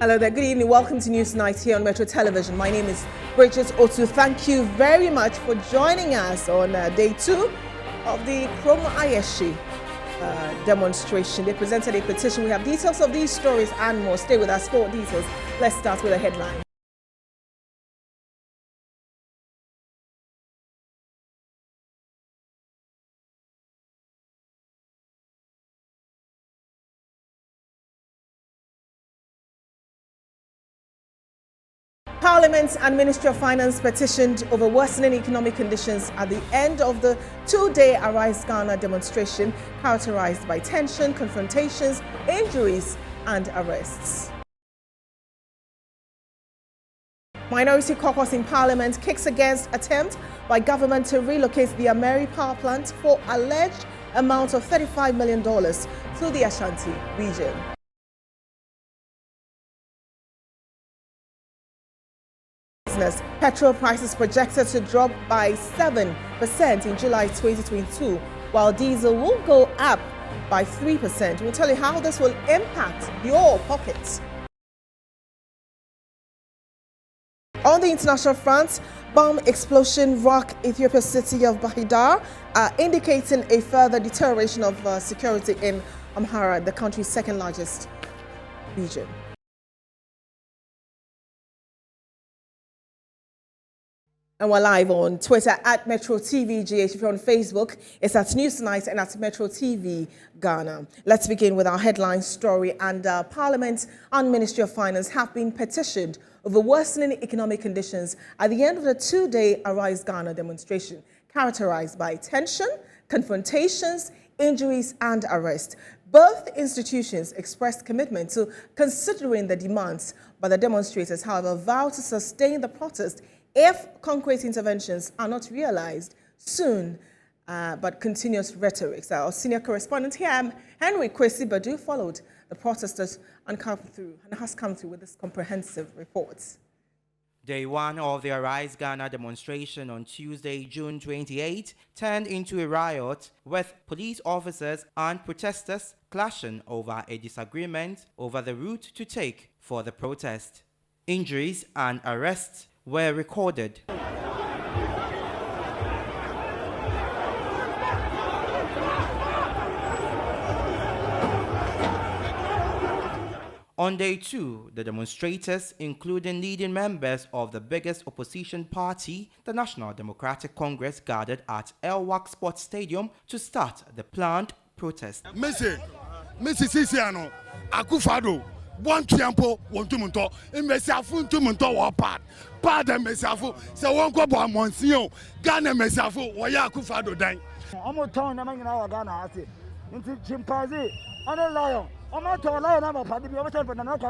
Hello there, good evening. Welcome to News Night here on Metro Television. My name is Bridget Otu. Thank you very much for joining us on day 2 of the Chroma Ayeshi demonstration. They presented a petition. We have details of these stories and more. Stay with us for details. Let's start with a headline. Parliament and Ministry of Finance petitioned over worsening economic conditions at the end of the 2-day Arise Ghana demonstration, characterized by tension, confrontations, injuries, and arrests. Minority caucus in Parliament kicks against attempt by government to relocate the AMERI power plant for alleged amount of $35 million to the Ashanti region. Petrol prices projected to drop by 7% in July 2022, while diesel will go up by 3%. We'll tell you how this will impact your pockets. On the international front, bomb explosion rocked Ethiopia's city of Bahidar, indicating a further deterioration of security in Amhara, the country's second largest region. And we're live on Twitter at Metro TV GH. If you're on Facebook, it's at Newsnight and at Metro TV Ghana. Let's begin with our headline story. And Parliament and Ministry of Finance have been petitioned over worsening economic conditions at the end of the 2-day Arise Ghana demonstration, characterized by tension, confrontations, injuries, and arrest. Both institutions expressed commitment to considering the demands, but the demonstrators, however, vowed to sustain the protest if concrete interventions are not realized soon, but continuous rhetoric. Our senior correspondent here, Henry Kwesi Badu, followed the protesters and has come through with this comprehensive report. Day 1 of the Arise Ghana demonstration on Tuesday, June 28, turned into a riot with police officers and protesters clashing over a disagreement over the route to take for the protest. Injuries and arrests were recorded. On day 2, the demonstrators, including leading members of the biggest opposition party, the National Democratic Congress, gathered at Elwak Sports Stadium to start the planned protest. Mrs. Sisiano, Akufado, one tiempo, one tumunto, and Messiafu tumunto or part and Messiafu, so one go by Monsieur, Ghana Messiafu, Wayakufado dine. Almost town among our Ghana, into chimpanzee, and a lion. Almost to a lion, I'm a party, but not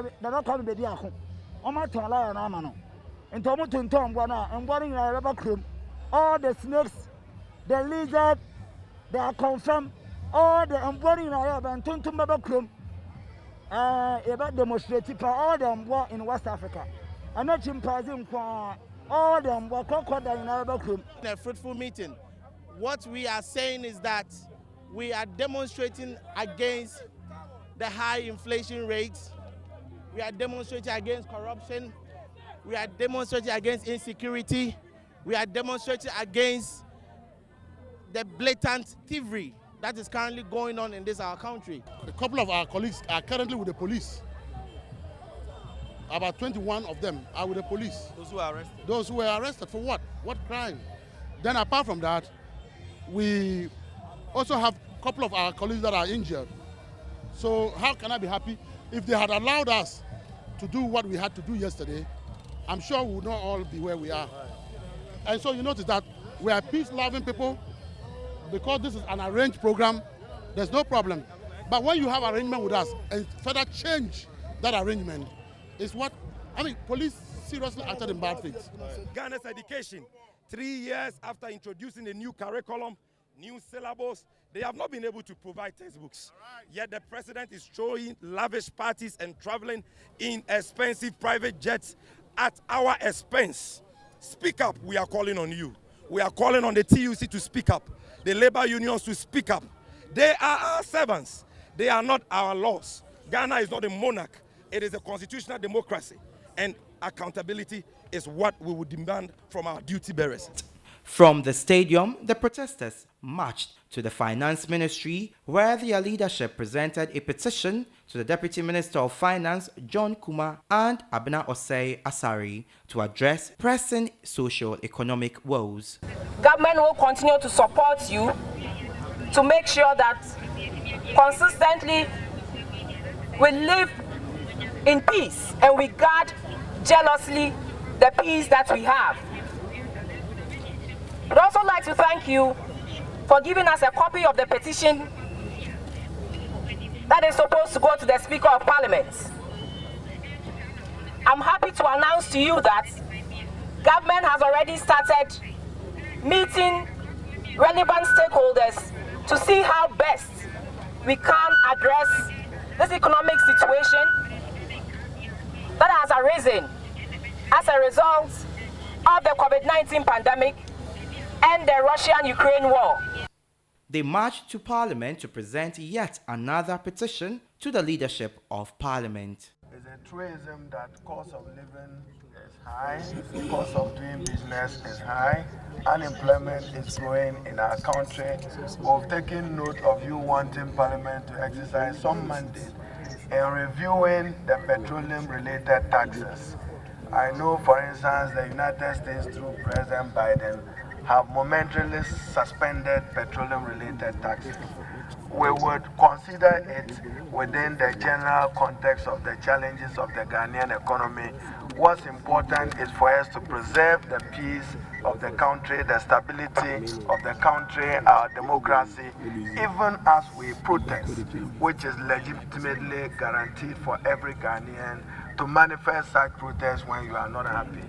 coming to the Diaco. Almost to a lion, Amano. And Tomato Tom, and one in a rubber cream. All the snakes, the lizard, they are confirmed. All the embodied in Arab and Tuntum rubber cream. About demonstrating for all them work in West Africa. I'm not chimpanzee for all them work in Arab cream. A fruitful meeting. What we are saying is that we are demonstrating against the high inflation rates. We are demonstrating against corruption. We are demonstrating against insecurity. We are demonstrating against the blatant thievery that is currently going on in our country. A couple of our colleagues are currently with the police. About 21 of them are with the police. Those who are arrested? Those who were arrested for what? What crime? Then apart from that, we also have a couple of our colleagues that are injured. So how can I be happy? If they had allowed us to do what we had to do yesterday, I'm sure we would not all be where we are. And so you notice that we are peace-loving people. Because this is an arranged program, there's no problem. But when you have arrangement with us and further change that arrangement, is what, police seriously acted in bad faith. Ghana's education, 3 years after introducing a new curriculum, new syllabus, they have not been able to provide textbooks. Yet the president is throwing lavish parties and traveling in expensive private jets at our expense. Speak up, we are calling on you. We are calling on the TUC to speak up, the labor unions to speak up. They are our servants. They are not our laws. Ghana is not a monarch. It is a constitutional democracy, and accountability is what we would demand from our duty bearers. From the stadium, the protesters marched to the Finance Ministry, where their leadership presented a petition to the Deputy Minister of Finance, John Kuma, and Abena Osei Asari to address pressing socio-economic woes. Government will continue to support you to make sure that consistently we live in peace and we guard jealously the peace that we have. I'd also like to thank you for giving us a copy of the petition that is supposed to go to the Speaker of Parliament. I'm happy to announce to you that government has already started meeting relevant stakeholders to see how best we can address this economic situation that has arisen as a result of the COVID-19 pandemic and the Russian-Ukraine war. They marched to Parliament to present yet another petition to the leadership of Parliament. It's a truism that cost of living is high, cost of doing business is high, unemployment is growing in our country. We've taken note of you wanting Parliament to exercise some mandate in reviewing the petroleum-related taxes. I know, for instance, the United States through President Biden have momentarily suspended petroleum-related taxes. We would consider it within the general context of the challenges of the Ghanaian economy. What's important is for us to preserve the peace of the country, the stability of the country, our democracy, even as we protest, which is legitimately guaranteed for every Ghanaian to manifest such protest when you are not happy.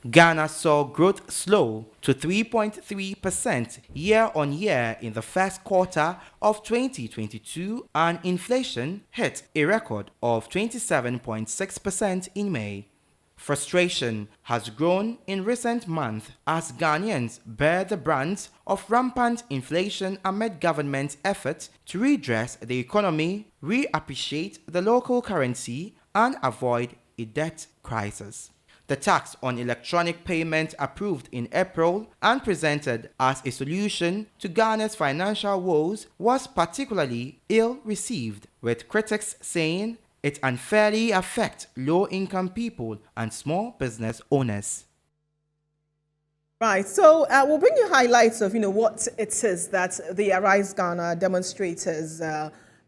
Ghana saw growth slow to 3.3% year-on-year in the first quarter of 2022, and inflation hit a record of 27.6% in May. Frustration has grown in recent months as Ghanaians bear the brunt of rampant inflation amid government efforts to redress the economy, reappreciate the local currency, and avoid a debt crisis. The tax on electronic payment approved in April and presented as a solution to Ghana's financial woes was particularly ill received, with critics saying it unfairly affects low-income people and small business owners. Right, so we'll bring you highlights of what it is that the Arise Ghana demonstrators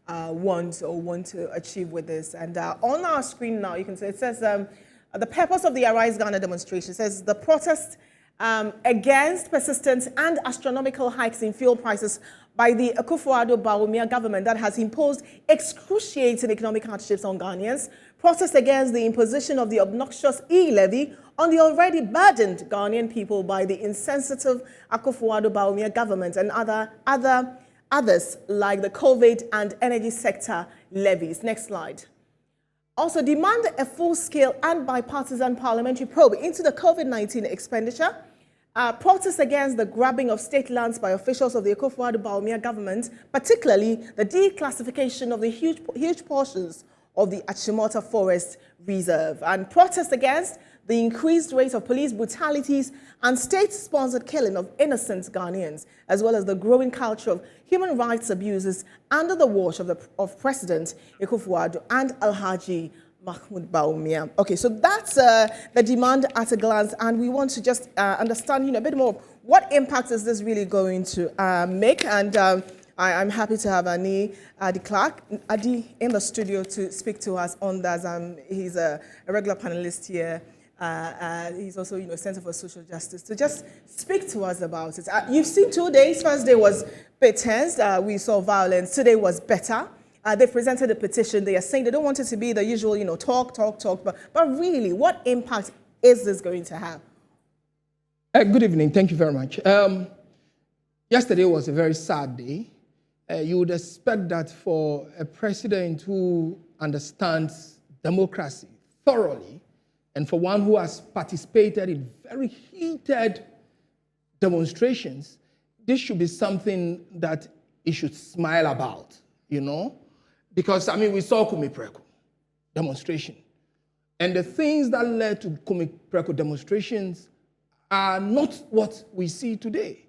want to achieve with this. And on our screen now, you can see it says the purpose of the Arise Ghana demonstration says the protest against persistent and astronomical hikes in fuel prices by the Akufo-Addo government that has imposed excruciating economic hardships on Ghanaians, protest against the imposition of the obnoxious e-levy on the already burdened Ghanaian people by the insensitive Akufo-Addo government, and others like the COVID and energy sector levies. Next slide. Also demand a full-scale and bipartisan parliamentary probe into the COVID-19 expenditure. Protest against the grabbing of state lands by officials of the Akufo-Addo government, particularly the declassification of the huge portions of the Achimota Forest Reserve. And protest against the increased rate of police brutalities and state-sponsored killing of innocent Ghanaians, as well as the growing culture of human rights abuses under the watch of President Akufo-Addo and Alhaji Mahmoud Bawumia. Okay, so that's the demand at a glance, and we want to just understand a bit more of what impact is this really going to make. And I'm happy to have Adi Clark in the studio to speak to us on that. He's a regular panelist here. He's also, Center for Social Justice, to just speak to us about it. You've seen 2 days. First day was a bit tense. We saw violence. Today was better. They presented a petition. They are saying they don't want it to be the usual, talk, but really, what impact is this going to have? Good evening. Thank you very much. Yesterday was a very sad day. You would expect that for a president who understands democracy thoroughly, and for one who has participated in very heated demonstrations, this should be something that he should smile about, Because, we saw Kumipreko demonstration. And the things that led to Komik-Preko demonstrations are not what we see today.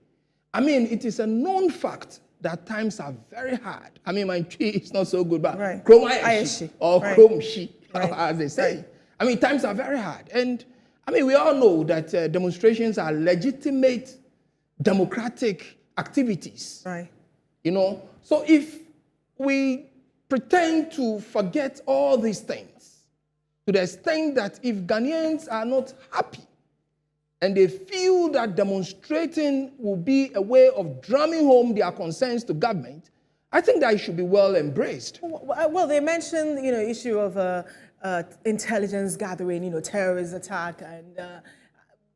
I mean, it is a known fact that times are very hard. I mean, my tree is not so good, but Chrome Ayashi or Chrome Shi, as they say. Right. I mean, times are very hard. And I mean, we all know that demonstrations are legitimate democratic activities. Right. You know, so if we pretend to forget all these things to the extent that if Ghanaians are not happy and they feel that demonstrating will be a way of drumming home their concerns to government, I think that it should be well embraced. Well, they mentioned, you know, issue of intelligence gathering, you know, terrorist attack,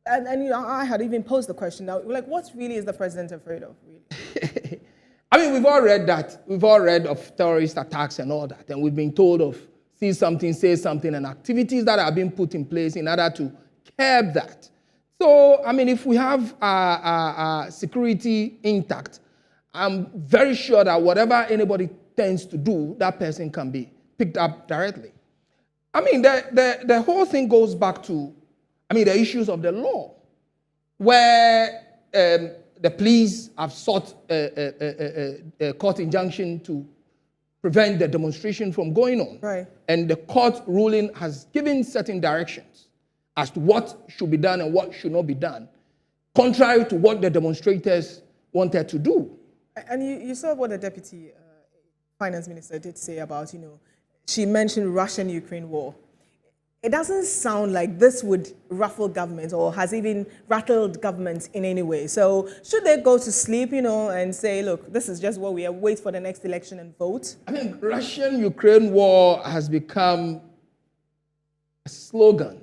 and you know, I had even posed the question now, like, what really is the president afraid of, really? I mean, we've all read that. We've all read of terrorist attacks and all that, and we've been told of see something, say something, and activities that are being put in place in order to curb that. So, I mean, if we have security intact, I'm very sure that whatever anybody tends to do, that person can be picked up directly. I mean, the whole thing goes back to, I mean, the issues of the law, where the police have sought a court injunction to prevent the demonstration from going on. Right. And the court ruling has given certain directions as to what should be done and what should not be done, contrary to what the demonstrators wanted to do. And you saw what the deputy finance minister did say about, you know, she mentioned Russian-Ukraine war. It doesn't sound like this would ruffle government or has even rattled government in any way. So should they go to sleep, you know, and say, look, this is just what we are, wait for the next election and vote? I mean, Russian-Ukraine war has become a slogan,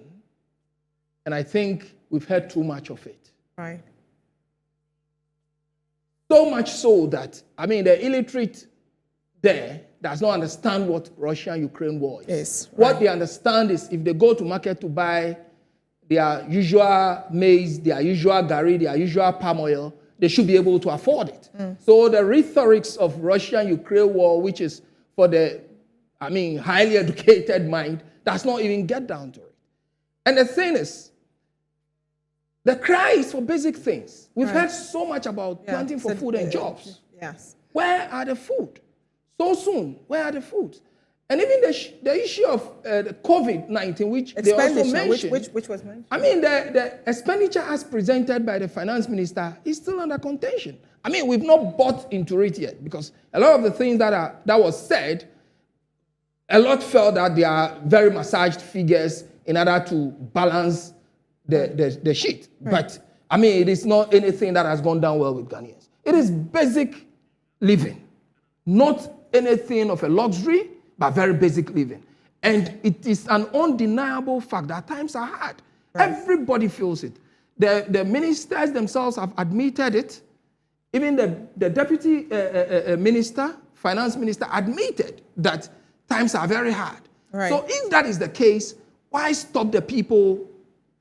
and I think we've heard too much of it. Right. So much so that, I mean, the illiterate there does not understand what Russia-Ukraine war is. Yes, right. What they understand is if they go to market to buy their usual maize, their usual gari, their usual palm oil, they should be able to afford it. So the rhetorics of Russia-Ukraine war, which is for the, I mean, highly educated mind, does not even get down to it. And the thing is, the cry is for basic things. We've heard so much about planting for food and jobs. Yes. Where are the food? So soon, where are the foods? And even the issue of the COVID-19, which they also mentioned. Which was mentioned? I mean, the expenditure as presented by the finance minister is still under contention. I mean, we've not bought into it yet because a lot of the things that was said, a lot felt that they are very massaged figures in order to balance the sheet. Right. But, I mean, it is not anything that has gone down well with Ghanaians. It is basic living, not anything of a luxury, but very basic living. And it is an undeniable fact that times are hard. Right. Everybody feels it. The ministers themselves have admitted it. Even the deputy minister, finance minister, admitted that times are very hard. Right. So if that is the case, why stop the people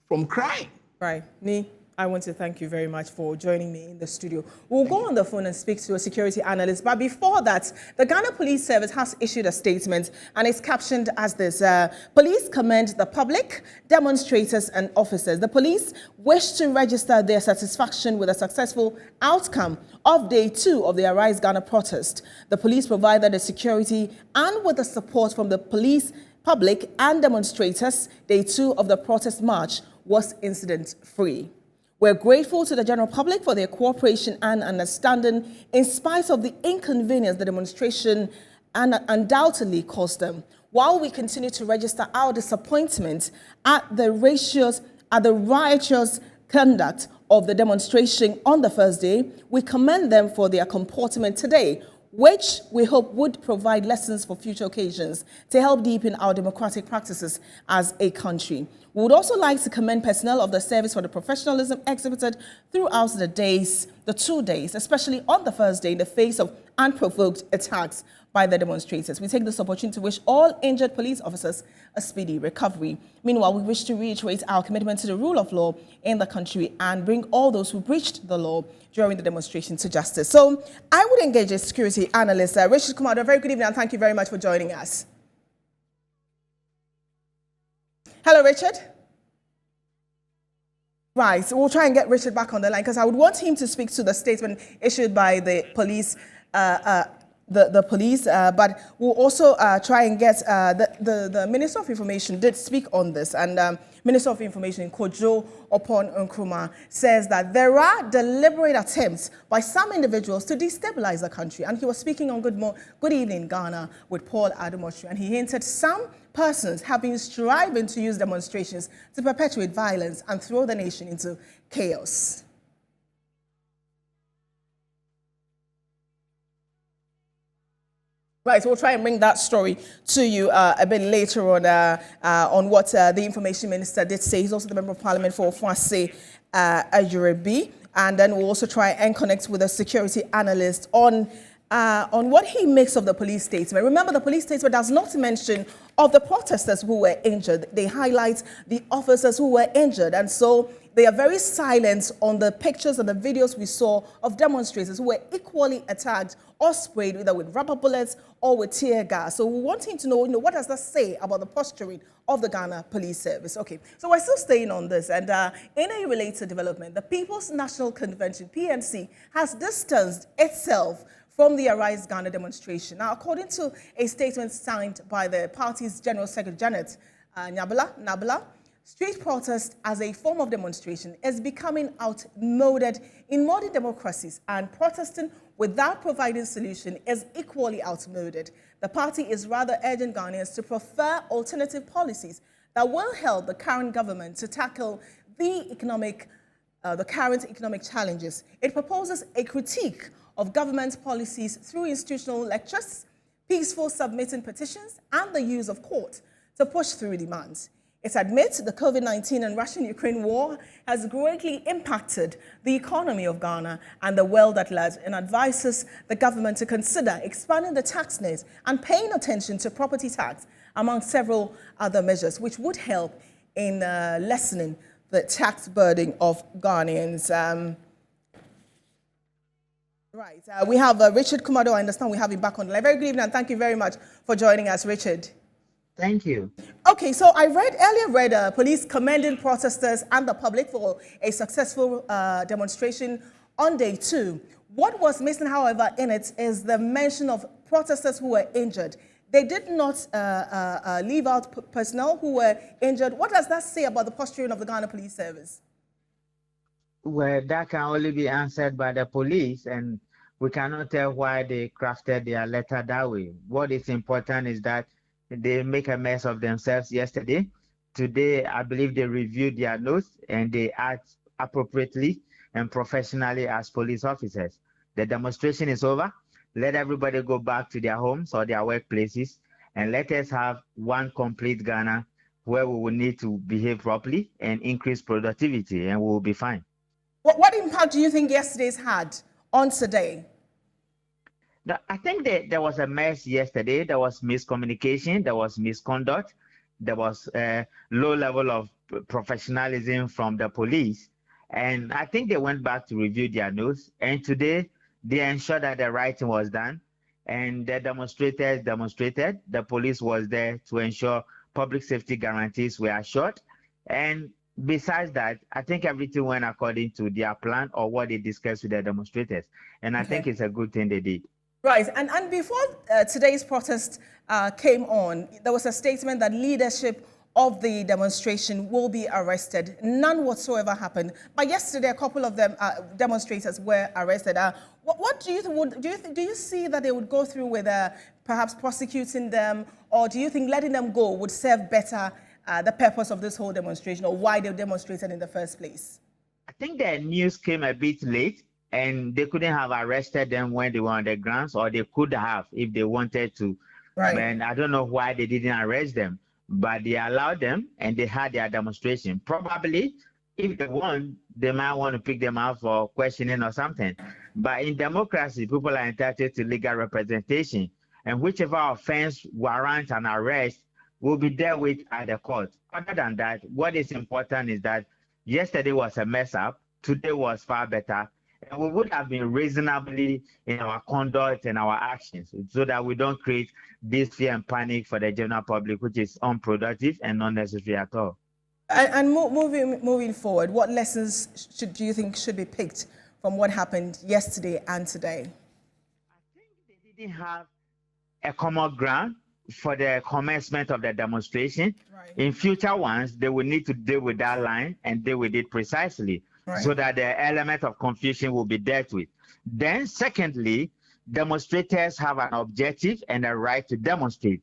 from crying? Right. Ni, I want to thank you very much for joining me in the studio. We'll go on the phone and speak to a security analyst. But before that, the Ghana Police Service has issued a statement, and it's captioned as this: police commend the public, demonstrators and officers. The police wish to register their satisfaction with a successful outcome of Day 2 of the Arise Ghana protest. The police provided the security, and with the support from the police, public and demonstrators, Day 2 of the protest march was incident-free. We're grateful to the general public for their cooperation and understanding in spite of the inconvenience the demonstration undoubtedly caused them. While we continue to register our disappointment at the riotous conduct of the demonstration on the first day, we commend them for their comportment today, which we hope would provide lessons for future occasions to help deepen our democratic practices as a country. We would also like to commend personnel of the service for the professionalism exhibited throughout the 2 days, especially on the first day in the face of unprovoked attacks by the demonstrators. We take this opportunity to wish all injured police officers a speedy recovery. Meanwhile, we wish to reiterate our commitment to the rule of law in the country and bring all those who breached the law during the demonstration to justice. So I would engage a security analyst, Richard Kumado. Very good evening and thank you very much for joining us. Hello, Richard. Right, so we'll try and get Richard back on the line because I would want him to speak to the statement issued by the police, the police, but we'll also try and get the Minister of Information did speak on this, and Minister of Information Kojo Opon Nkrumah says that there are deliberate attempts by some individuals to destabilize the country, and he was speaking on Good Evening Ghana with Paul Ademosu, and he hinted some persons have been striving to use demonstrations to perpetuate violence and throw the nation into chaos. Right, so we'll try and bring that story to you a bit later on what the Information Minister did say. He's also the Member of Parliament for Fuase Ajurebi. And then we'll also try and connect with a security analyst on what he makes of the police statement. Remember, the police statement does not mention of the protesters who were injured. They highlight the officers who were injured. And so they are very silent on the pictures and the videos we saw of demonstrators who were equally attacked or sprayed either with rubber bullets or with tear gas. So we want him to know, what does that say about the posturing of the Ghana Police Service? Okay, so we're still staying on this. And in a related development, the People's National Convention, PNC, has distanced itself from the Arise Ghana demonstration. Now, according to a statement signed by the party's General Secretary, Janet Nabila, street protest as a form of demonstration is becoming outmoded in modern democracies, and protesting without providing solution is equally outmoded. The party is rather urging Ghanaians to prefer alternative policies that will help the current government to tackle the current economic challenges. It proposes a critique of government policies through institutional lectures, peaceful submitting petitions, and the use of court to push through demands. It admits the COVID-19 and Russian-Ukraine war has greatly impacted the economy of Ghana and the world at large, and advises the government to consider expanding the tax net and paying attention to property tax, among several other measures, which would help in lessening the tax burden of Ghanaians. Right, we have Richard Kumado. I understand we have him back on the line. Very good evening, and thank you very much for joining us, Richard. Thank you. Okay, so I earlier read police commending protesters and the public for a successful demonstration on day 2. What was missing, however, in it is the mention of protesters who were injured. They did not leave out personnel who were injured. What does that say about the posturing of the Ghana Police Service? Well, that can only be answered by the police, and we cannot tell why they crafted their letter that way. What is important is that they make a mess of themselves yesterday. Today, I believe they reviewed their notes and they act appropriately and professionally as police officers. The demonstration is over. Let everybody go back to their homes or their workplaces, and let us have one complete Ghana where we will need to behave properly and increase productivity, and we will be fine. What impact do you think yesterday's had on today? I think that there was a mess yesterday. There was miscommunication. There was misconduct. There was a low level of professionalism from the police. And I think they went back to review their notes. And today, they ensured that the right thing was done. And the demonstrators demonstrated. The police was there to ensure public safety guarantees were assured. And besides that, I think everything went according to their plan or what they discussed with the demonstrators. And I think it's a good thing they did. Right, and before today's protest came on, there was a statement that leadership of the demonstration will be arrested. None whatsoever happened. But yesterday, a couple of them demonstrators were arrested. What do you think? Do you see that they would go through with perhaps prosecuting them, or do you think letting them go would serve better the purpose of this whole demonstration, or why they demonstrated in the first place? I think the news came a bit late, and they couldn't have arrested them when they were on the grounds, or they could have if they wanted to. Right. And I don't know why they didn't arrest them, but they allowed them and they had their demonstration. Probably, if they want, they might want to pick them out for questioning or something. But in democracy, people are entitled to legal representation, and whichever offense warrants an arrest will be dealt with at the court. Other than that, what is important is that yesterday was a mess up, today was far better, And we would have been reasonably in our conduct and our actions so that we don't create this fear and panic for the general public, which is unproductive and unnecessary at all. And moving forward, what lessons do you think should be picked from what happened yesterday and today? I think they didn't have a common ground for the commencement of the demonstration. Right. In future ones, they will need to deal with that line and deal with it precisely, Right. so that the element of confusion will be dealt with. Then secondly, demonstrators have an objective and a right to demonstrate.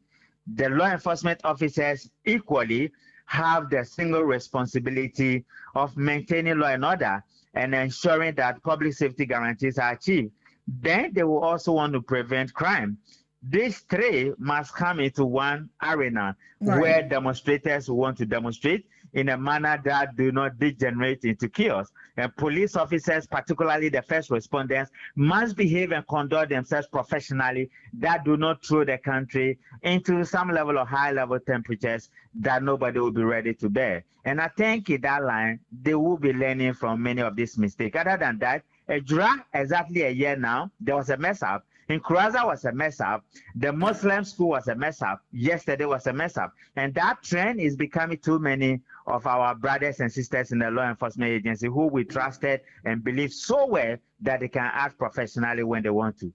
The law enforcement officers equally have the single responsibility of maintaining law and order and ensuring that public safety guarantees are achieved. Then they will also want to prevent crime. These three must come into one arena, Right. where demonstrators want to demonstrate in a manner that do not degenerate into chaos. And police officers, particularly the first responders, must behave and conduct themselves professionally, that do not throw the country into some level of high-level temperatures that nobody will be ready to bear. And I think in that line, they will be learning from many of these mistakes. Other than that, exactly a year now, there was a mess-up. In Kuraza was a mess-up. The Muslim school was a mess-up. Yesterday was a mess-up. And that trend is becoming too many of our brothers and sisters in the law enforcement agency who we trusted and believed so well that they can act professionally when they want to.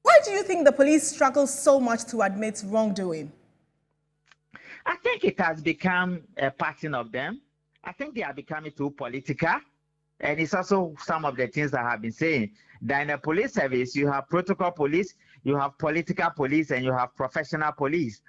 Why do you think the police struggle so much to admit wrongdoing? I think it has become a pattern of them. I think they are becoming too political. And it's also some of the things that I have been saying, that in the police service, you have protocol police, you have political police, and you have professional police.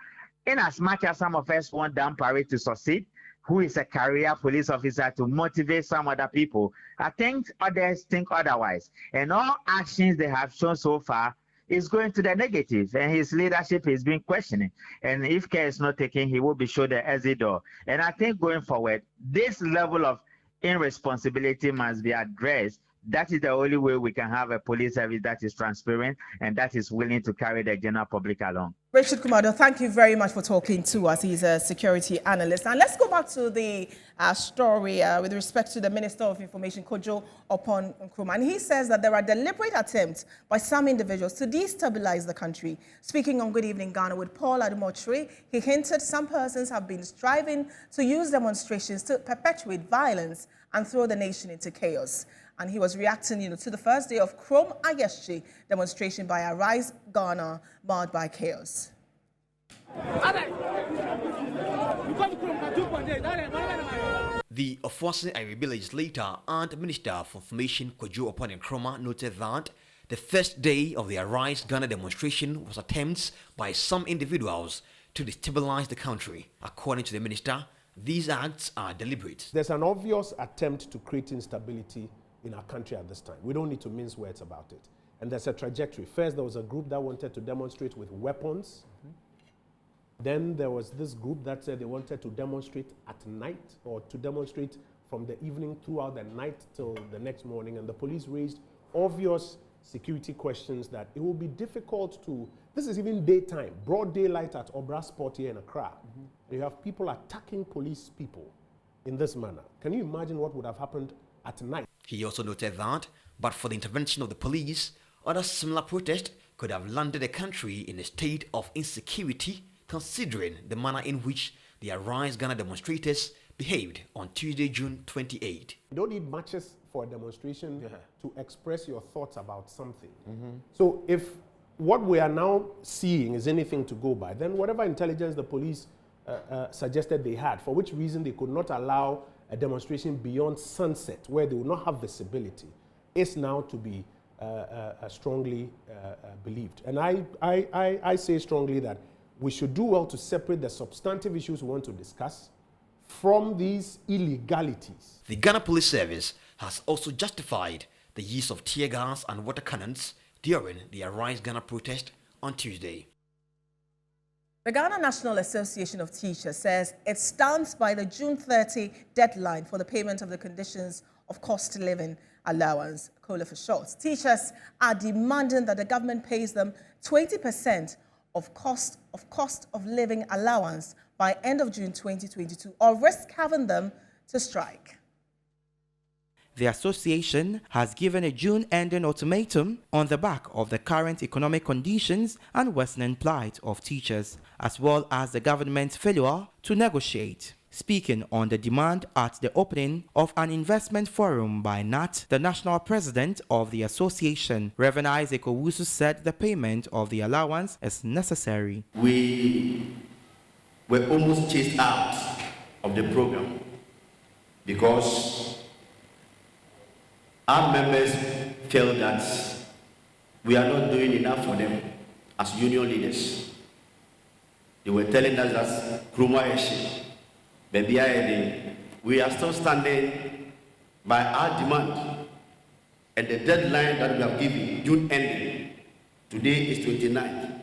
In as much as some of us want Dan Parry to succeed, who is a career police officer, to motivate some other people, I think others think otherwise. And all actions they have shown so far is going to the negative, and his leadership is being questioned. And if care is not taken, he will be shown the exit door. And I think going forward, this level of irresponsibility must be addressed. That is the only way we can have a police service that is transparent and that is willing to carry the general public along. Richard Kumado, thank you very much for talking to us. He's a security analyst. And let's go back to the story with respect to the Minister of Information, Kojo Oppong Nkrumah. And he says that there are deliberate attempts by some individuals to destabilize the country. Speaking on Good Evening Ghana with Paul Ademotre, he hinted some persons have been striving to use demonstrations to perpetuate violence and throw the nation into chaos. And he was reacting, to the first day of Chrome Ayeshe demonstration by Arise Ghana, marred by chaos. The Ofuase Iribe legislator and Minister for Information Kojo Oppong Nkrumah noted that the first day of the Arise Ghana demonstration was attempts by some individuals to destabilize the country. According to the minister, these acts are deliberate. There's an obvious attempt to create instability in our country at this time. We don't need to mince words about it. And there's a trajectory. First, there was a group that wanted to demonstrate with weapons. Then there was this group that said they wanted to demonstrate at night, or to demonstrate from the evening throughout the night till the next morning. And the police raised obvious security questions that it will be difficult to, this is even daytime, broad daylight at Obra Sport here in Accra. You have people attacking police people in this manner. Can you imagine what would have happened at night? He also noted that, but for the intervention of the police, other similar protests could have landed the country in a state of insecurity, considering the manner in which the Arise Ghana demonstrators behaved on Tuesday, June 28. You don't need marches for a demonstration to express your thoughts about something. So if what we are now seeing is anything to go by, then whatever intelligence the police suggested they had, for which reason they could not allow a demonstration beyond sunset, where they will not have visibility, is now to be strongly believed. And I say strongly that we should do well to separate the substantive issues we want to discuss from these illegalities. The Ghana Police Service has also justified the use of tear gas and water cannons during the Arise Ghana protest on Tuesday. The Ghana National Association of Teachers says it stands by the June 30 deadline for the payment of the conditions of cost of living allowance, COLA for short. Teachers are demanding that the government pays them 20% of cost of living allowance by end of June 2022, or risk having them to strike. The association has given a June-ending ultimatum on the back of the current economic conditions and worsening plight of teachers, as well as the government's failure to negotiate. Speaking on the demand at the opening of an investment forum by NAT, the national president of the association, Reverend Isaac Owusu, said the payment of the allowance is necessary. We were almost chased out of the program because our members felt that we are not doing enough for them as union leaders. They were telling us that Kruma Eshe, we are still standing by our demand, and the deadline that we have given, June ending, today is 29th.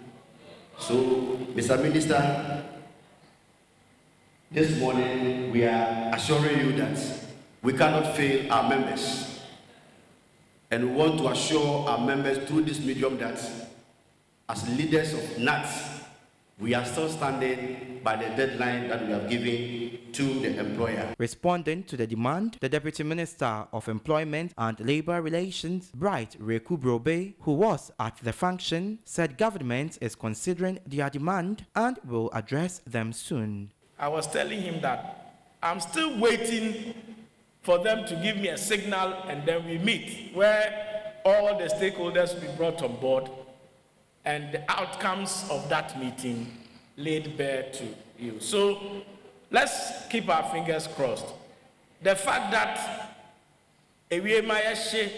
So, Mr. Minister, this morning we are assuring you that we cannot fail our members, and we want to assure our members through this medium that as leaders of NATS, we are still standing by the deadline that we have given to the employer. Responding to the demand, the Deputy Minister of Employment and Labour Relations, Bright Rekubrobe, who was at the function, said government is considering their demand and will address them soon. I was telling him that I'm still waiting for them to give me a signal, and then we meet where all the stakeholders will be brought on board and the outcomes of that meeting laid bare to you. So let's keep our fingers crossed. The fact that Ewie Mayeshe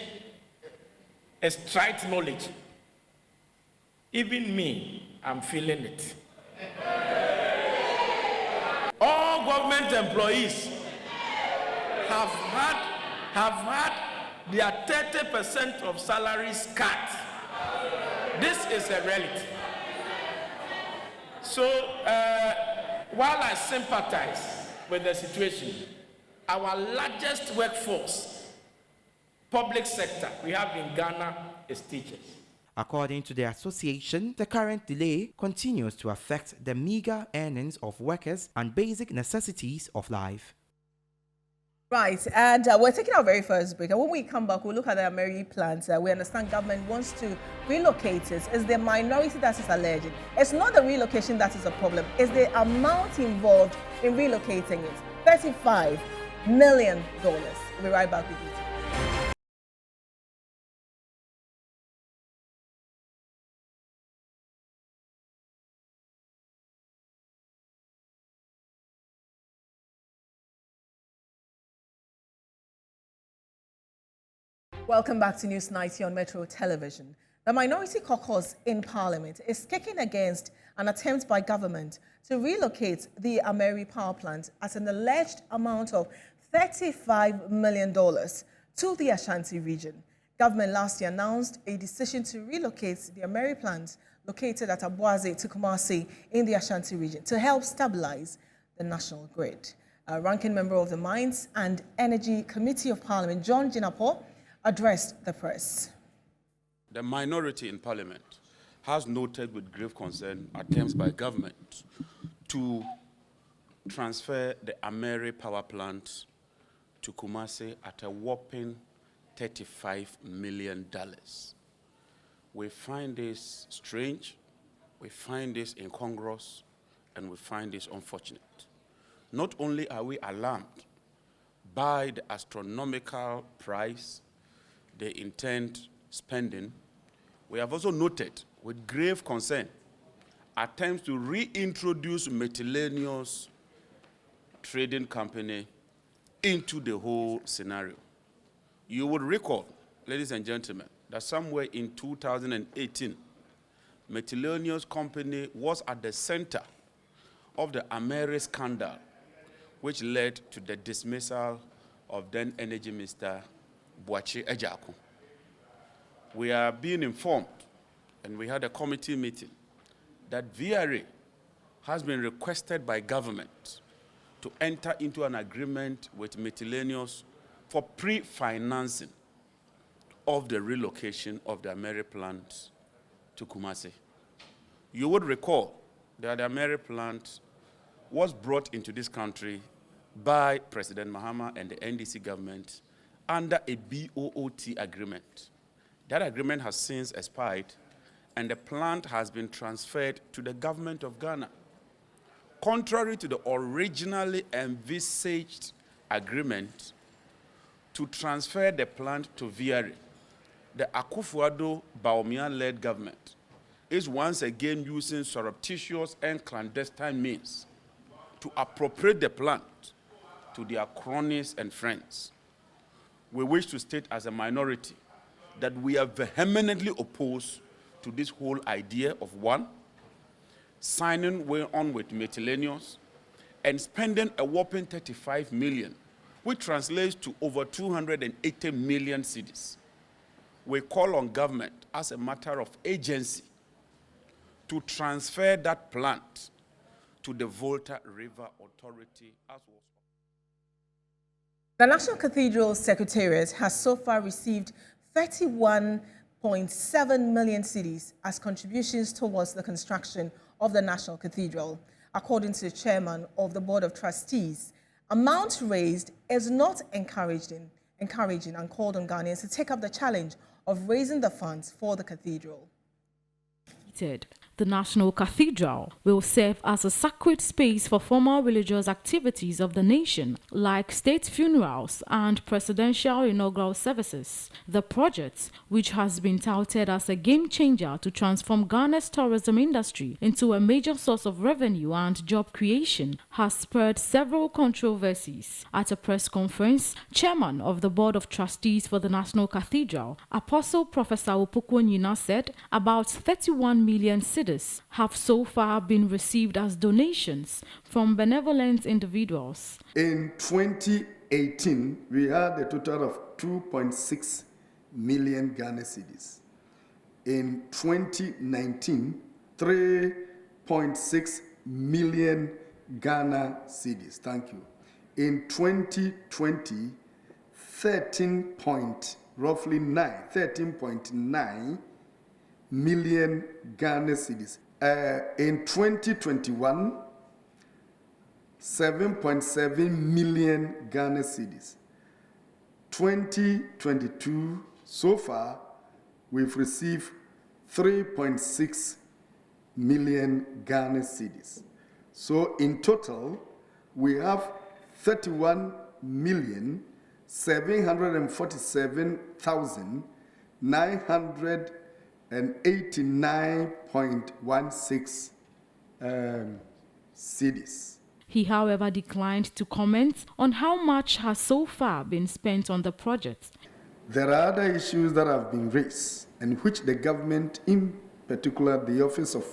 is trite knowledge, even me, I'm feeling it. All government employees have had their 30% of salaries cut. This is a reality. So while I sympathize with the situation, our largest workforce, public sector, we have in Ghana is teachers. According to the association, the current delay continues to affect the meager earnings of workers and basic necessities of life. Right, and we're taking our very first break. And when we come back, we'll look at the AMERI plans. We understand government wants to relocate it. It's the minority that is alleged. It's not the relocation that is a problem. It's the amount involved in relocating it. $35 million. We'll be right back with you. Welcome back to News Night here on Metro Television. The Minority Caucus in Parliament is kicking against an attempt by government to relocate the AMERI power plant at an alleged amount of $35 million to the Ashanti region. Government last year announced a decision to relocate the AMERI plant located at Abuaze to Kumasi in the Ashanti region to help stabilize the national grid. A ranking member of the Mines and Energy Committee of Parliament, John Jinapo, addressed the press. The minority in Parliament has noted with grave concern attempts by government to transfer the AMERI power plant to Kumasi at a whopping $35 million. We find this strange, we find this incongruous, and we find this unfortunate. Not only are we alarmed by the astronomical price they intend spending, we have also noted with grave concern attempts to reintroduce miscellaneous trading company into the whole scenario. You would recall, ladies and gentlemen, that somewhere in 2018, miscellaneous company was at the center of the AMERI scandal, which led to the dismissal of then Energy Minister Boakye Ejaku. We are being informed, and we had a committee meeting, that VRA has been requested by government to enter into an agreement with miscellaneous for pre-financing of the relocation of the AMERI plant to Kumasi. You would recall that the AMERI plant was brought into this country by President Mahama and the NDC government under a BOOT agreement. That agreement has since expired, and the plant has been transferred to the government of Ghana. Contrary to the originally envisaged agreement to transfer the plant to VRA, the Akufo-Addo Bawumia-led government is once again using surreptitious and clandestine means to appropriate the plant to their cronies and friends. We wish to state as a minority that we are vehemently opposed to this whole idea of one, signing on with miscellaneous and spending a whopping 35 million, which translates to over 280 million cedis. We call on government as a matter of agency to transfer that plant to the Volta River Authority as well. The National Cathedral Secretariat has so far received 31.7 million cedis as contributions towards the construction of the National Cathedral. According to the chairman of the Board of Trustees, amount raised is not encouraging and called on Ghanaians to take up the challenge of raising the funds for the cathedral. The National Cathedral will serve as a sacred space for formal religious activities of the nation, like state funerals and presidential inaugural services. The project, which has been touted as a game changer to transform Ghana's tourism industry into a major source of revenue and job creation, has spurred several controversies. At a press conference, Chairman of the Board of Trustees for the National Cathedral, Apostle Professor Opoku-Nyina, said about 31 million cedis have so far been received as donations from benevolent individuals. In 2018, we had a total of 2.6 million Ghana cedis. In 2019, 3.6 million Ghana cedis. Thank you. In 2020, 13.9 million Ghana cedis. In 2021, 7.7 million Ghana cedis. 2022, so far, we've received 3.6 million Ghana cedis. So in total, we have 31,747,989.16 cedis. He, however, declined to comment on how much has so far been spent on the project. There are other issues that have been raised, and which the government, in particular the Office of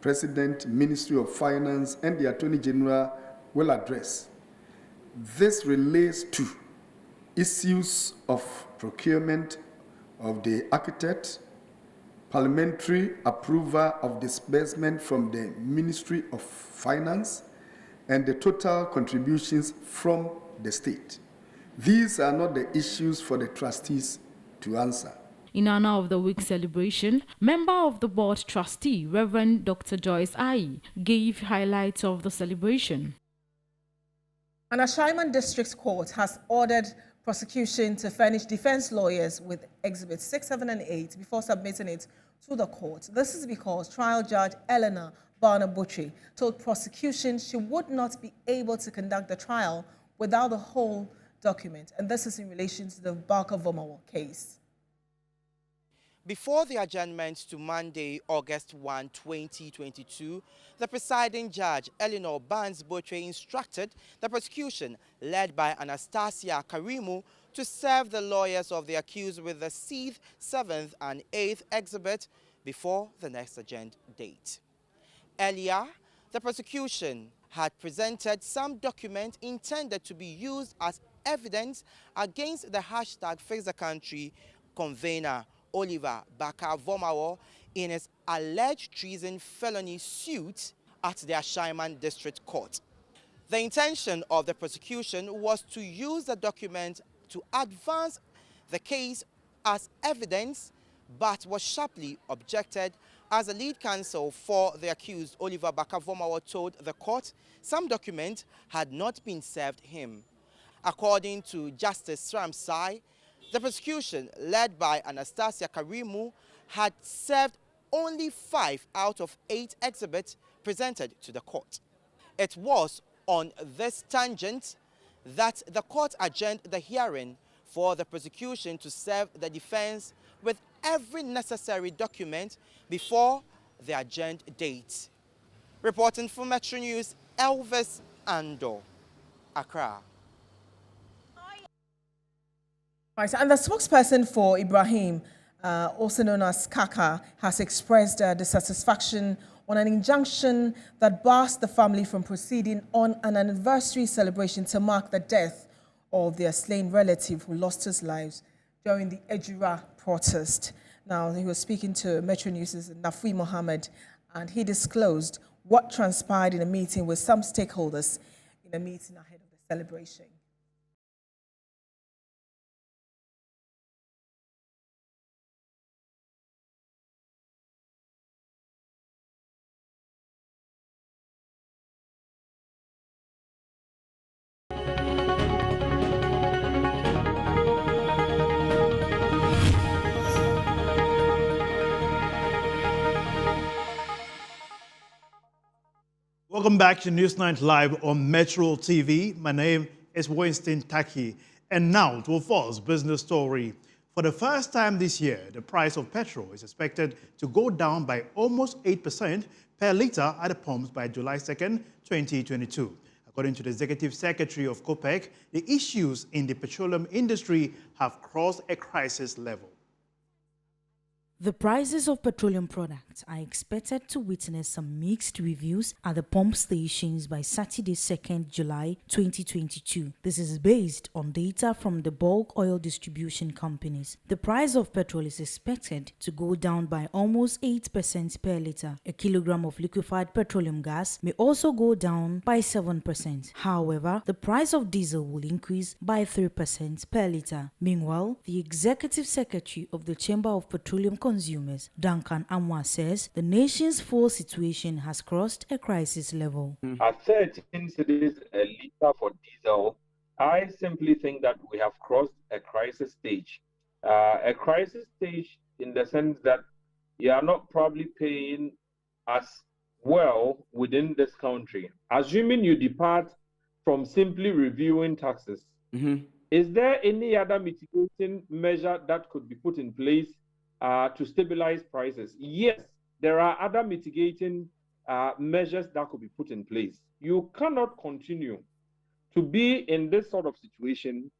President, Ministry of Finance, and the Attorney General, will address. This relates to issues of procurement of the architect, parliamentary approval of disbursement from the Ministry of Finance, and the total contributions from the state. These are not the issues for the trustees to answer. In honor of the week celebration, member of the board trustee, Reverend Dr. Joyce Ayi, gave highlights of the celebration. An Ashaiman District Court has ordered prosecution to furnish defense lawyers with Exhibits 6, 7, and 8 before submitting it to the court. This is because trial judge Eleanor Barnabuchi told prosecution she would not be able to conduct the trial without the whole document, and this is in relation to the Baka-Vomawo case. Before the adjournment to Monday, August 1, 2022, the presiding judge, Eleanor Barnes-Botre, instructed the prosecution, led by Anastasia Karimu, to serve the lawyers of the accused with the 6th, 7th, and 8th exhibit before the next adjourned date. Earlier, the prosecution had presented some document intended to be used as evidence against the hashtag Fix the Country convener, Oliver Baka-Vomawo, in his alleged treason felony suit at the Ashaiman District Court. The intention of the prosecution was to use the document to advance the case as evidence, but was sharply objected as the lead counsel for the accused, Oliver Baka-Vomawo, told the court some document had not been served him. According to Justice Ramsai, the prosecution, led by Anastasia Karimu, had served only 5 out of 8 exhibits presented to the court. It was on this tangent that the court adjourned the hearing for the prosecution to serve the defense with every necessary document before the adjourned date. Reporting for Metro News, Elvis Ando, Accra. Right, and the spokesperson for Ibrahim, also known as Kaka, has expressed dissatisfaction on an injunction that bars the family from proceeding on an anniversary celebration to mark the death of their slain relative who lost his life during the Ejura protest. Now, he was speaking to Metro News' Nafui Mohammed, and he disclosed what transpired in a meeting with some stakeholders in a meeting ahead of the celebration. Welcome back to Newsnight Live on Metro TV. My name is Winston Taki. And now to a false business story. For the first time this year, the price of petrol is expected to go down by almost 8% per litre at the pumps by July 2nd, 2022. According to the Executive Secretary of COPEC, the issues in the petroleum industry have crossed a crisis level. The prices of petroleum products are expected to witness some mixed reviews at the pump stations by Saturday, 2nd July 2022. This is based on data from the bulk oil distribution companies. The price of petrol is expected to go down by almost 8% per litre. A kilogram of liquefied petroleum gas may also go down by 7%. However, the price of diesel will increase by 3% per litre. Meanwhile, the Executive Secretary of the Chamber of Petroleum Consumers, Duncan Amwa, says the nation's fuel situation has crossed a crisis level. At 13 cedis a litre for diesel, I simply think that we have crossed a crisis stage. A crisis stage in the sense that you are not probably paying as well within this country. Assuming you depart from simply reviewing taxes, is there any other mitigating measure that could be put in place to stabilize prices? Yes, there are other mitigating measures that could be put in place. You cannot continue to be in this sort of situation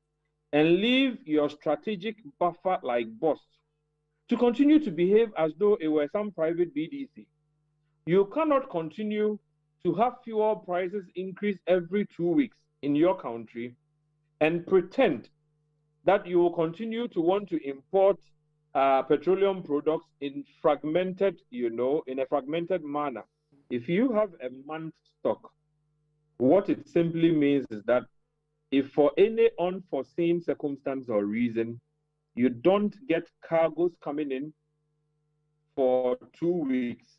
and leave your strategic buffer like boss to continue to behave as though it were some private BDC. You cannot continue to have fuel prices increase every 2 weeks in your country and pretend that you will continue to want to import petroleum products in fragmented, in a fragmented manner. If you have a month stock, what it simply means is that if for any unforeseen circumstance or reason, you don't get cargoes coming in for 2 weeks,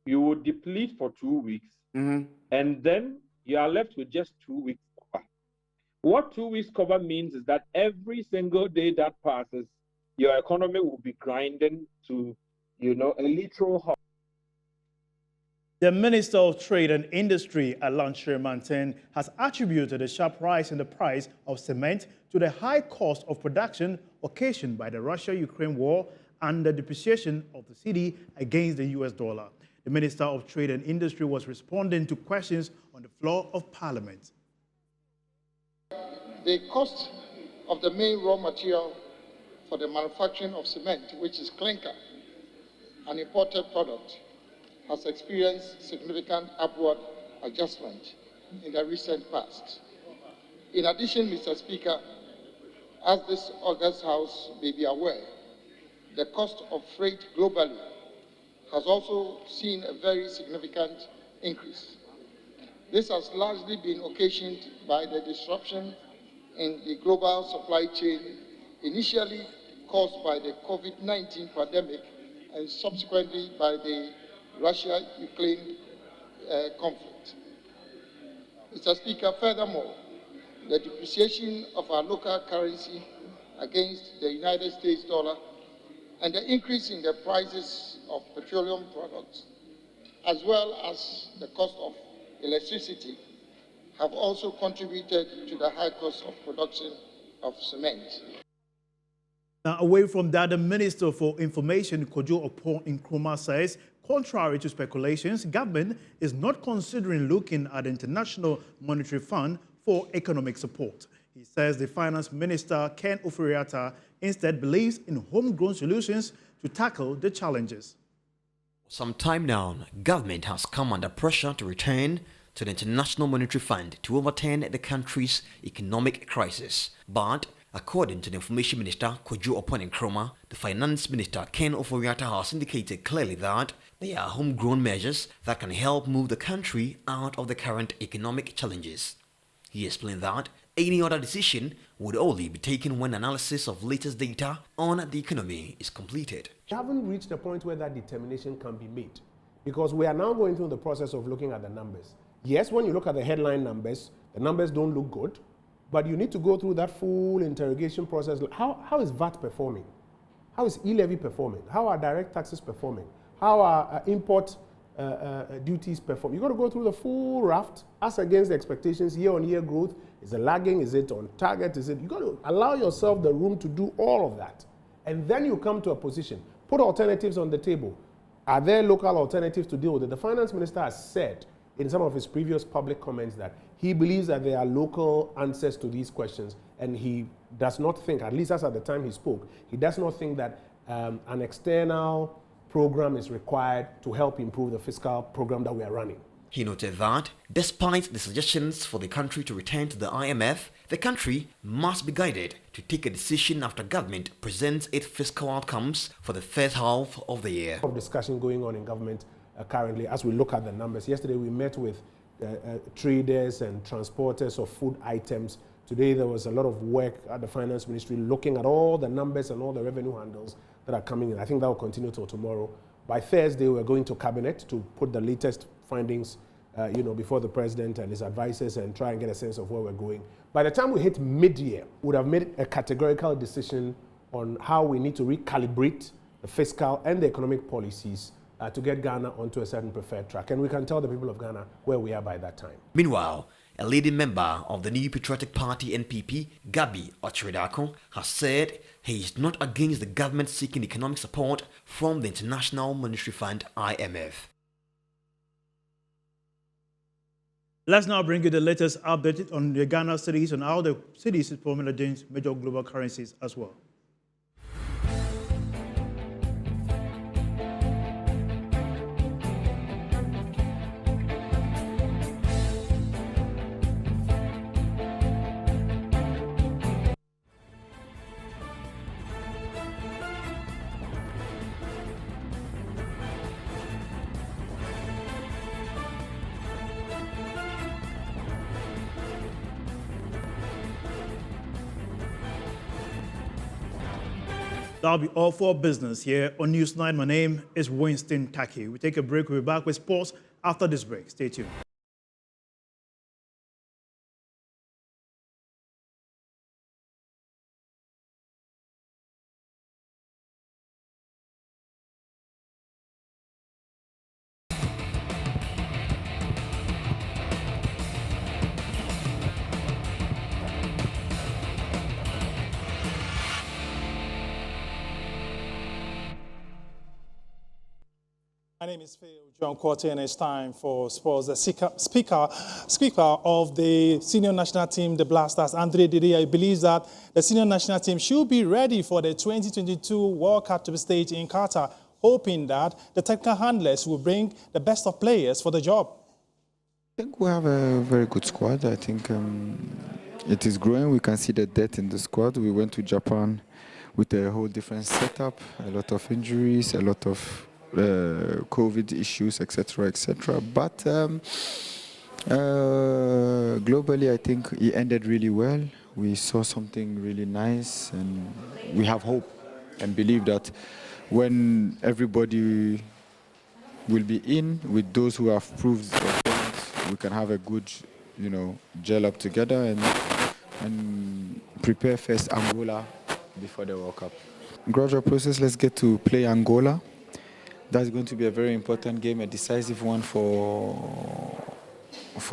you will deplete for 2 weeks, and then you are left with just 2 weeks cover. What 2 weeks cover means is that every single day that passes, your economy will be grinding to, a literal halt. The Minister of Trade and Industry, Alan Shermanton, has attributed the sharp rise in the price of cement to the high cost of production occasioned by the Russia-Ukraine war and the depreciation of the cedi against the US dollar. The Minister of Trade and Industry was responding to questions on the floor of Parliament. The cost of the main raw material for the manufacturing of cement, which is clinker, an imported product, has experienced significant upward adjustment in the recent past. In addition, Mr. Speaker, as this August House may be aware, the cost of freight globally has also seen a very significant increase. This has largely been occasioned by the disruption in the global supply chain, initially caused by the COVID-19 pandemic and subsequently by the Russia-Ukraine conflict. Mr. Speaker, furthermore, the depreciation of our local currency against the United States dollar, and the increase in the prices of petroleum products, as well as the cost of electricity, have also contributed to the high cost of production of cement. Now, away from that, the Minister for Information, Kojo Nkrumah, says, contrary to speculations, government is not considering looking at the International Monetary Fund for economic support. He says the Finance Minister, Ken Ofori-Atta, instead believes in homegrown solutions to tackle the challenges. For some time now, government has come under pressure to return to the International Monetary Fund to overturn the country's economic crisis. But according to the Information Minister, Kojo Nkrumah, the Finance Minister, Ken Ofori-Atta, has indicated clearly that there are homegrown measures that can help move the country out of the current economic challenges. He explained that any other decision would only be taken when analysis of latest data on the economy is completed. We haven't reached a point where that determination can be made, because we are now going through the process of looking at the numbers. Yes, when you look at the headline numbers, the numbers don't look good, but you need to go through that full interrogation process. How is VAT performing? How is e-levy performing? How are direct taxes performing? How are import duties performing? You've got to go through the full raft as against the expectations, year-on-year growth. Is it lagging? Is it on target? You've got to allow yourself the room to do all of that. And then you come to a position. Put alternatives on the table. Are there local alternatives to deal with it? The Finance Minister has said in some of his previous public comments that he believes that there are local answers to these questions, and he does not think, at least as at the time he spoke, he does not think that an external program is required to help improve the fiscal program that we are running. He noted that, despite the suggestions for the country to return to the IMF, the country must be guided to take a decision after government presents its fiscal outcomes for the first half of the year. Of discussion going on in government currently as we look at the numbers. Yesterday we met with traders and transporters of food items. Today there was a lot of work at the Finance Ministry looking at all the numbers and all the revenue handles that are coming in. I think that will continue till tomorrow. By Thursday we're going to Cabinet to put the latest findings before the President and his advisors and try and get a sense of where we're going. By the time we hit mid-year, we would have made a categorical decision on how we need to recalibrate the fiscal and the economic policies to get Ghana onto a certain preferred track. And we can tell the people of Ghana where we are by that time. Meanwhile, a leading member of the New Patriotic Party NPP, Gabi Ochiridako, has said he is not against the government seeking economic support from the International Monetary Fund, IMF. Let's now bring you the latest update on the Ghana cities and how the cities is performing against major global currencies as well. That'll be all for business here on Newsnight. My name is Winston Taki. We take a break. We'll be back with sports after this break. Stay tuned. My name is Phil John Quarter, and it's time for sports. The speaker of the senior national team, the Blasters, Andre Didier, believes that the senior national team should be ready for the 2022 World Cup to be staged in Qatar, hoping that the technical handlers will bring the best of players for the job. I think we have a very good squad. I think it is growing. We can see the depth in the squad. We went to Japan with a whole different setup, a lot of injuries, a lot of COVID issues, etc., etc. But globally, I think it ended really well. We saw something really nice, and we have hope and believe that when everybody will be in, with those who have proved their points, we can have a good, gel up together and and prepare first Angola before the World Cup. Gradual process, let's get to play Angola. That's going to be a very important game, a decisive one for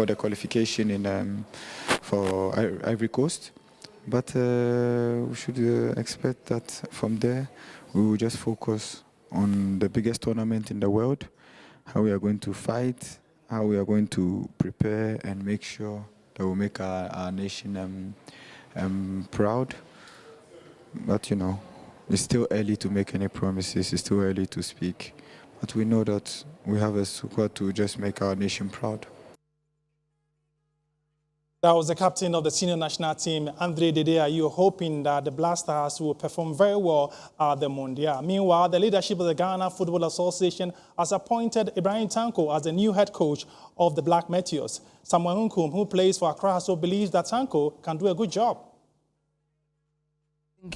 the qualification for Ivory Coast. But we should expect that from there we will just focus on the biggest tournament in the world, how we are going to fight, how we are going to prepare and make sure that we make our nation proud. But you know, it's still early to make any promises, it's still early to speak. But we know that we have a squad to just make our nation proud. That was the captain of the senior national team, Andre Dedea. You are hoping that the Black Stars will perform very well at the Mondial. Meanwhile, the leadership of the Ghana Football Association has appointed Ibrahim Tanko as the new head coach of the Black Meteors. Samuel Nkum, who plays for Accra, so believes that Tanko can do a good job. I think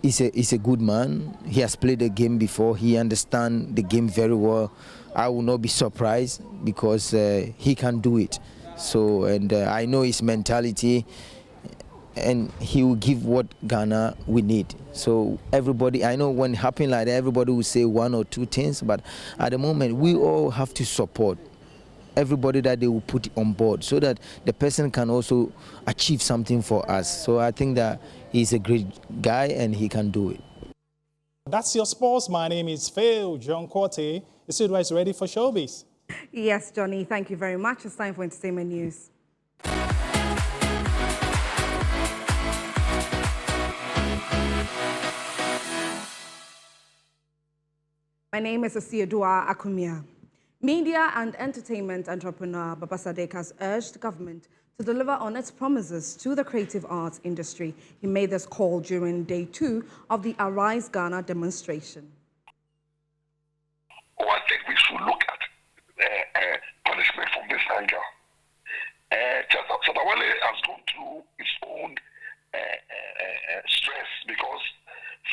he's a good man. He has played the game before. He understands the game very well. I will not be surprised because he can do it. So, and I know his mentality, and he will give what Ghana we need. So everybody, I know when it happens like that, everybody will say one or two things, but at the moment, we all have to support everybody that they will put on board so that the person can also achieve something for us. So I think that he's a great guy and he can do it. That's your sports. My name is Phil John Corte. The studio is ready for showbiz. Yes, Johnny, thank you very much. It's time for entertainment news. My name is Asiodua Akumia. Media and entertainment entrepreneur Baba Sadek has urged government to deliver on its promises to the creative arts industry. He made this call during day 2 of the Arise Ghana demonstration. Oh, I think we should look at punishment from this angle. Chatawale has gone through its own stress because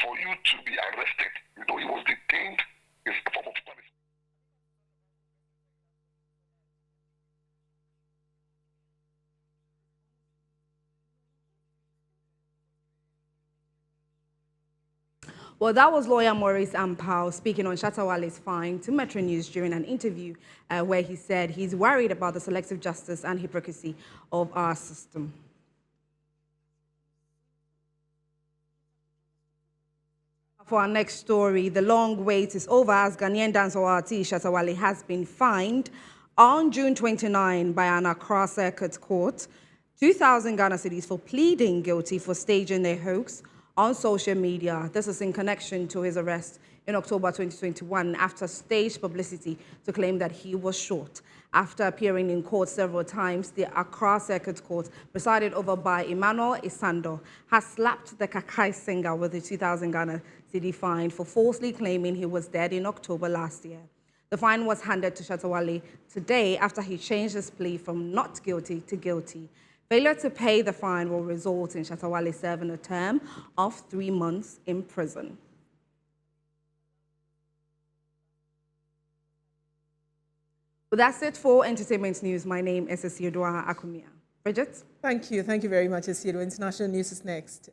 for you to be arrested, you know, he was detained is a form of punishment. Well, that was lawyer Maurice Ampao speaking on Shatawale's fine to Metro News during an interview where he said he's worried about the selective justice and hypocrisy of our system. For our next story, the long wait is over as Ghanaian dancer artist Shatawale has been fined on June 29 by an Accra Circuit Court 2,000 Ghana cedis for pleading guilty for staging a hoax on social media. This is in connection to his arrest in October 2021 after staged publicity to claim that he was shot. After appearing in court several times, the Accra Circuit Court, presided over by Emmanuel Isando, has slapped the Kakai singer with a 2,000 Ghana cedi fine for falsely claiming he was dead in October last year. The fine was handed to Shatawale today after he changed his plea from not guilty to guilty. Failure to pay the fine will result in Shatawale serving a term of 3 months in prison. Well, that's it for entertainment news. My name is Asiodua Akumia. Bridget? Thank you. Thank you very much, Asiodua. International news is next.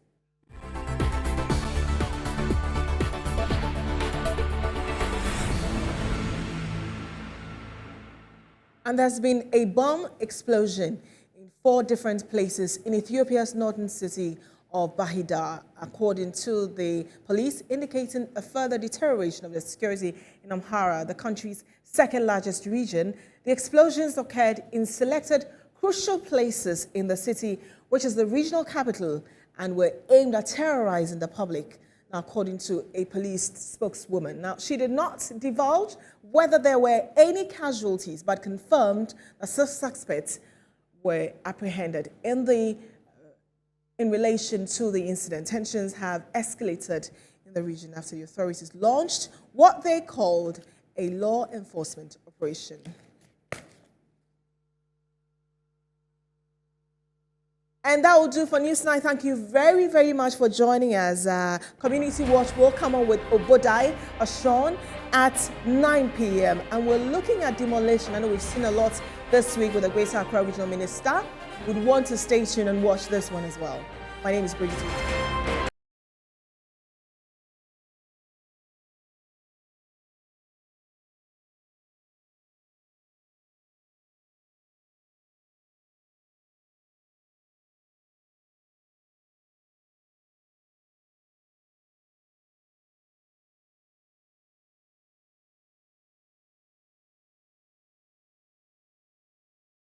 And there's been a bomb explosion in 4 different places in Ethiopia's northern city of Bahida, according to the police, indicating a further deterioration of the security in Amhara, the country's second largest region. The explosions occurred in selected crucial places in the city, which is the regional capital, and were aimed at terrorizing the public, according to a police spokeswoman. Now, she did not divulge whether there were any casualties, but confirmed that suspects were apprehended. In relation to the incident, tensions have escalated in the region after the authorities launched what they called a law enforcement operation. And that will do for News Tonight. Thank you very, very much for joining us. Community Watch will come on with Obodai Ashon at 9 p.m. And we're looking at demolition. I know we've seen a lot this week with the Greater Accra Regional Minister, would want to stay tuned and watch this one as well. My name is Bridget.